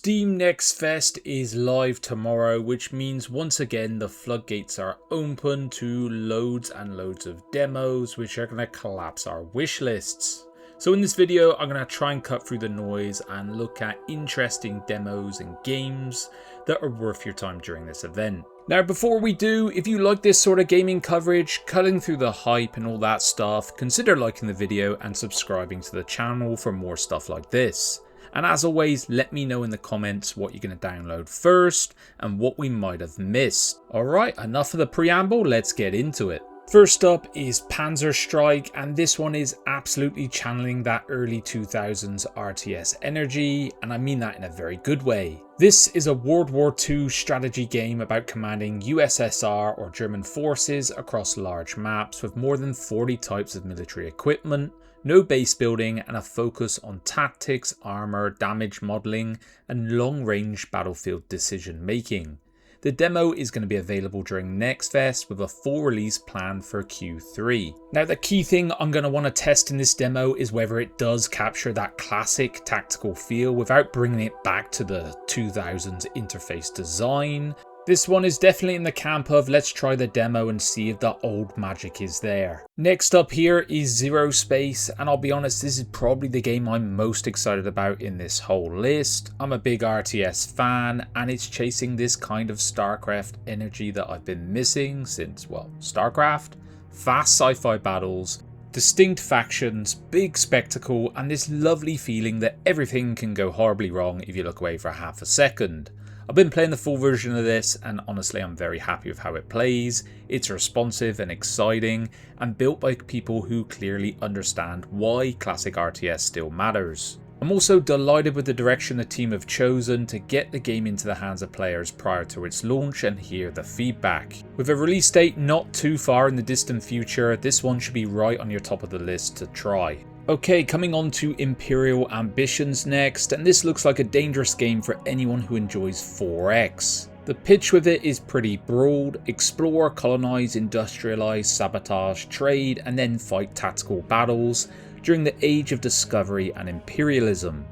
Steam Next Fest is live tomorrow, which means once again the floodgates are open to loads and loads of demos which are going to collapse our wish lists. So in this video I'm going to try and cut through the noise and look at interesting demos and games that are worth your time during this event. Now before we do, if you like this sort of gaming coverage, cutting through the hype and all that stuff, consider liking the video and subscribing to the channel for more stuff like this. And as always, let me know in the comments what you're going to download first and what we might have missed. Alright, enough of the preamble, let's get into it. First up is Panzer Strike, and this one is absolutely channeling that early 2000s RTS energy, and I mean that in a very good way. This is a World War II strategy game about commanding USSR or German forces across large maps with more than 40 types of military equipment, no base building, and a focus on tactics, armor, damage modeling, and long-range battlefield decision making. The demo is going to be available during Next Fest with a full release planned for Q3. Now the key thing I'm going to want to test in this demo is whether it does capture that classic tactical feel without bringing it back to the 2000s interface design. This one is definitely in the camp of let's try the demo and see if the old magic is there. Next up here is Zerospace, and I'll be honest, this is probably the game I'm most excited about in this whole list. I'm a big RTS fan and it's chasing this kind of StarCraft energy that I've been missing since, well, StarCraft. Fast sci-fi battles, distinct factions, big spectacle, and this lovely feeling that everything can go horribly wrong if you look away for half a second. I've been playing the full version of this and honestly I'm very happy with how it plays. It's responsive and exciting and built by people who clearly understand why classic RTS still matters. I'm also delighted with the direction the team have chosen to get the game into the hands of players prior to its launch and hear the feedback. With a release date not too far in the distant future, this one should be right on your top of the list to try. Okay, coming on to Imperial Ambitions next, and this looks like a dangerous game for anyone who enjoys 4X. The pitch with it is pretty broad: explore, colonize, industrialize, sabotage, trade, and then fight tactical battles during the age of discovery and imperialism.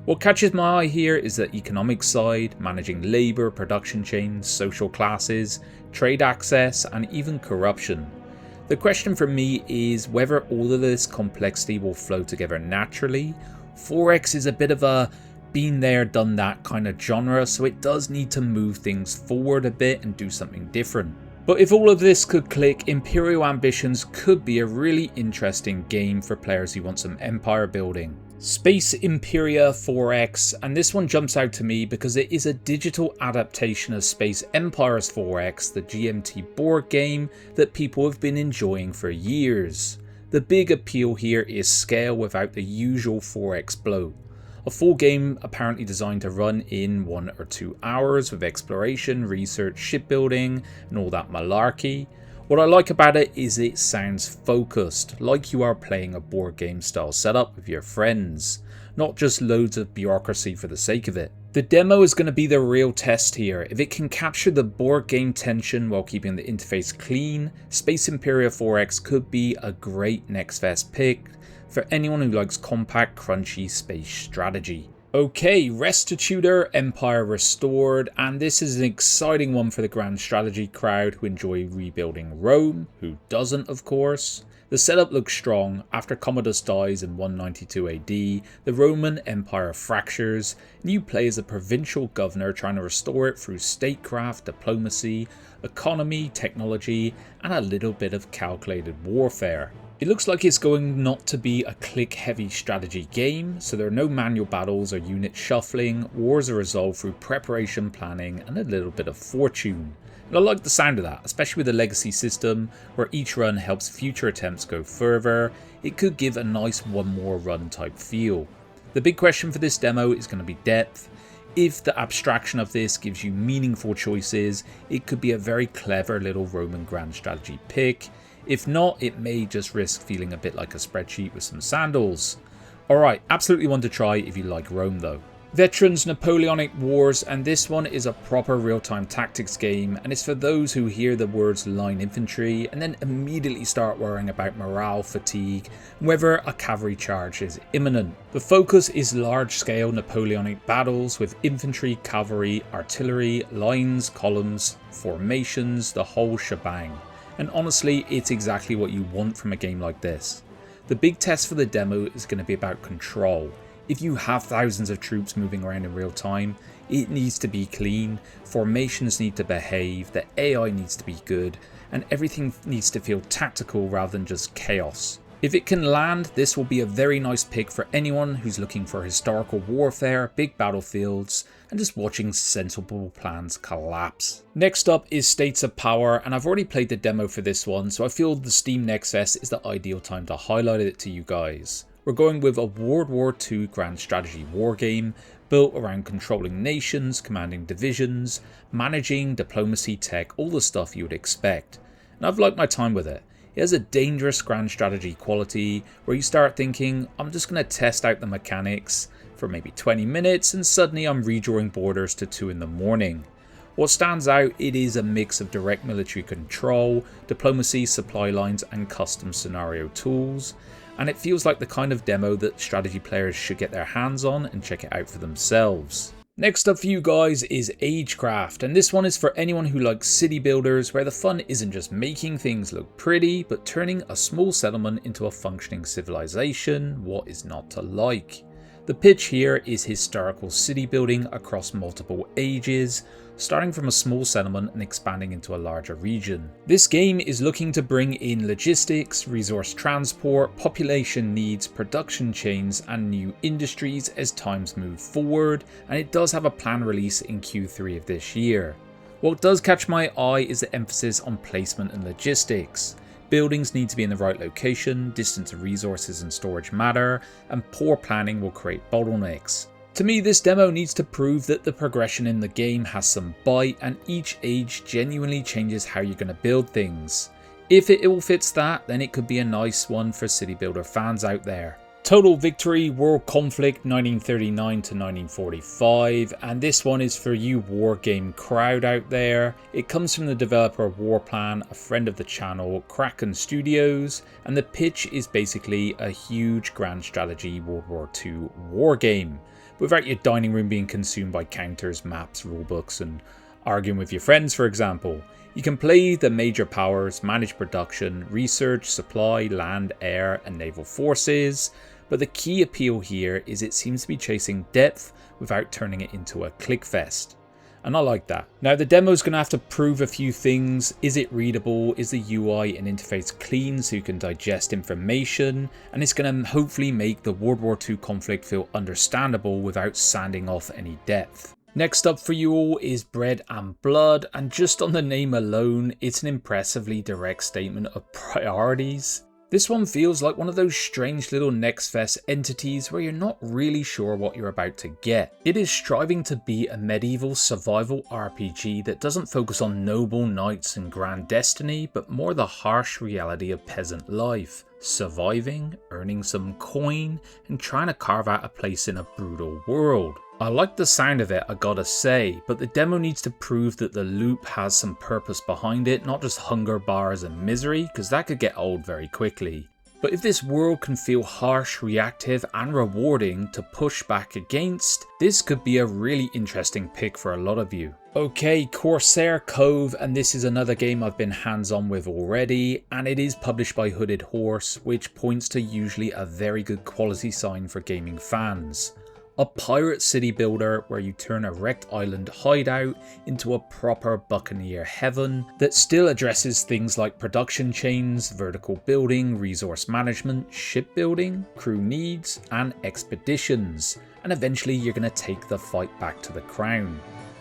What catches my eye here is the economic side, managing labour, production chains, social classes, trade access, and even corruption. The question for me is whether all of this complexity will flow together naturally. 4X is a bit of a been there, done that kind of genre, so it does need to move things forward a bit and do something different. But if all of this could click, Imperial Ambitions could be a really interesting game for players who want some empire building. Space Imperia 4X, and this one jumps out to me because it is a digital adaptation of Space Empires 4X, the GMT board game that people have been enjoying for years. The big appeal here is scale without the usual 4X bloat. A full game apparently designed to run in 1 or 2 hours with exploration, research, shipbuilding, and all that malarkey. What I like about it is it sounds focused, like you are playing a board game style setup with your friends, not just loads of bureaucracy for the sake of it. The demo is going to be the real test here. If it can capture the board game tension while keeping the interface clean, Space Imperia 4X could be a great Next Fest pick for anyone who likes compact, crunchy space strategy. Okay, Restitutor Empire Restored, and this is an exciting one for the grand strategy crowd who enjoy rebuilding Rome, who doesn't of course. The setup looks strong. After Commodus dies in 192 AD, the Roman Empire fractures, and you play as a provincial governor trying to restore it through statecraft, diplomacy, economy, technology, and a little bit of calculated warfare. It looks like it's going not to be a click-heavy strategy game, so there are no manual battles or unit shuffling. Wars are resolved through preparation, planning, and a little bit of fortune. And I like the sound of that, especially with the legacy system, where each run helps future attempts go further. It could give a nice one more run type feel. The big question for this demo is going to be depth. If the abstraction of this gives you meaningful choices, it could be a very clever little Roman grand strategy pick. If not, it may just risk feeling a bit like a spreadsheet with some sandals. Alright, absolutely one to try if you like Rome though. Veterans Napoleonic Wars, and this one is a proper real-time tactics game, and it's for those who hear the words line infantry and then immediately start worrying about morale, fatigue, and whether a cavalry charge is imminent. The focus is large-scale Napoleonic battles with infantry, cavalry, artillery, lines, columns, formations, the whole shebang. And honestly, it's exactly what you want from a game like this. The big test for the demo is going to be about control. If you have thousands of troops moving around in real time, it needs to be clean, formations need to behave, the AI needs to be good, and everything needs to feel tactical rather than just chaos. If it can land, this will be a very nice pick for anyone who's looking for historical warfare, big battlefields, and just watching sensible plans collapse. Next up is States of Power, and I've already played the demo for this one, so I feel the Steam Next Fest is the ideal time to highlight it to you guys. We're going with a World War II grand strategy wargame built around controlling nations, commanding divisions, managing diplomacy, tech, all the stuff you would expect. And I've liked my time with it. It has a dangerous grand strategy quality where you start thinking, I'm just going to test out the mechanics for maybe 20 minutes and suddenly I'm redrawing borders to 2 in the morning. What stands out, it is a mix of direct military control, diplomacy, supply lines and custom scenario tools. And it feels like the kind of demo that strategy players should get their hands on and check it out for themselves. Next up for you guys is Agecraft, and this one is for anyone who likes city builders where the fun isn't just making things look pretty, but turning a small settlement into a functioning civilization. What is not to like? The pitch here is historical city building across multiple ages, starting from a small settlement and expanding into a larger region. This game is looking to bring in logistics, resource transport, population needs, production chains and new industries as times move forward, and it does have a planned release in Q3 of this year. What does catch my eye is the emphasis on placement and logistics. Buildings need to be in the right location, distance to resources and storage matter, and poor planning will create bottlenecks. To me, this demo needs to prove that the progression in the game has some bite and each age genuinely changes how you're going to build things. If it all fits that, then it could be a nice one for city builder fans out there. Total Victory World Conflict 1939 to 1945, and this one is for you wargame crowd out there. It comes from the developer Warplan, a friend of the channel, Kraken Studios, and the pitch is basically a huge grand strategy World War II wargame, without your dining room being consumed by counters, maps, rulebooks, and arguing with your friends, for example. You can play the major powers, manage production, research, supply, land, air, and naval forces. But the key appeal here is it seems to be chasing depth without turning it into a clickfest. And I like that. Now the demo is going to have to prove a few things. Is it readable? Is the UI and interface clean so you can digest information? And it's going to hopefully make the World War II conflict feel understandable without sanding off any depth. Next up for you all is Bread and Blood, and just on the name alone, it's an impressively direct statement of priorities. This one feels like one of those strange little Next Fest entities where you're not really sure what you're about to get. It is striving to be a medieval survival RPG that doesn't focus on noble knights and grand destiny, but more the harsh reality of peasant life. Surviving, earning some coin, and trying to carve out a place in a brutal world. I like the sound of it, I gotta say, but the demo needs to prove that the loop has some purpose behind it, not just hunger bars and misery, because that could get old very quickly. But if this world can feel harsh, reactive, and rewarding to push back against, this could be a really interesting pick for a lot of you. Okay, Corsair Cove, and this is another game I've been hands-on with already, and it is published by Hooded Horse, which points to usually a very good quality sign for gaming fans. A pirate city builder where you turn a wrecked island hideout into a proper buccaneer heaven that still addresses things like production chains, vertical building, resource management, shipbuilding, crew needs, and expeditions. And eventually you're going to take the fight back to the crown.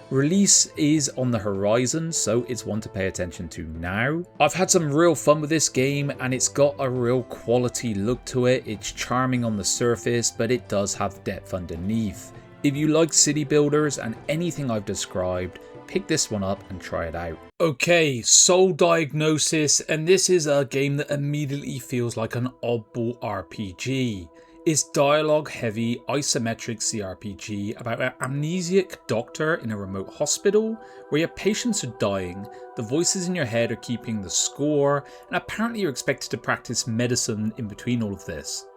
Release is on the horizon, so it's one to pay attention to now. I've had some real fun with this game and it's got a real quality look to it. It's charming on the surface, but it does have depth underneath. If you like city builders and anything I've described, pick this one up and try it out. Okay, Soul Diagnosis, and this is a game that immediately feels like an oddball RPG. It's dialogue-heavy, isometric cRPG about an amnesiac doctor in a remote hospital where your patients are dying, the voices in your head are keeping the score, and apparently you're expected to practice medicine in between all of this.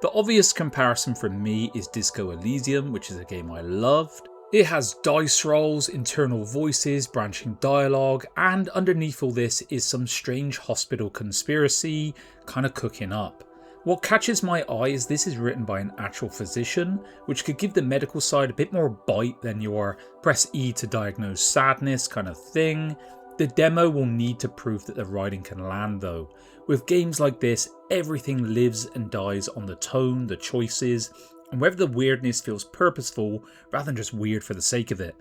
The obvious comparison for me is Disco Elysium, which is a game I loved. It has dice rolls, internal voices, branching dialogue, and underneath all this is some strange hospital conspiracy kind of cooking up. What catches my eye is this is written by an actual physician, which could give the medical side a bit more bite than your press E to diagnose sadness kind of thing. The demo will need to prove that the writing can land though. With games like this, everything lives and dies on the tone, the choices, and whether the weirdness feels purposeful rather than just weird for the sake of it.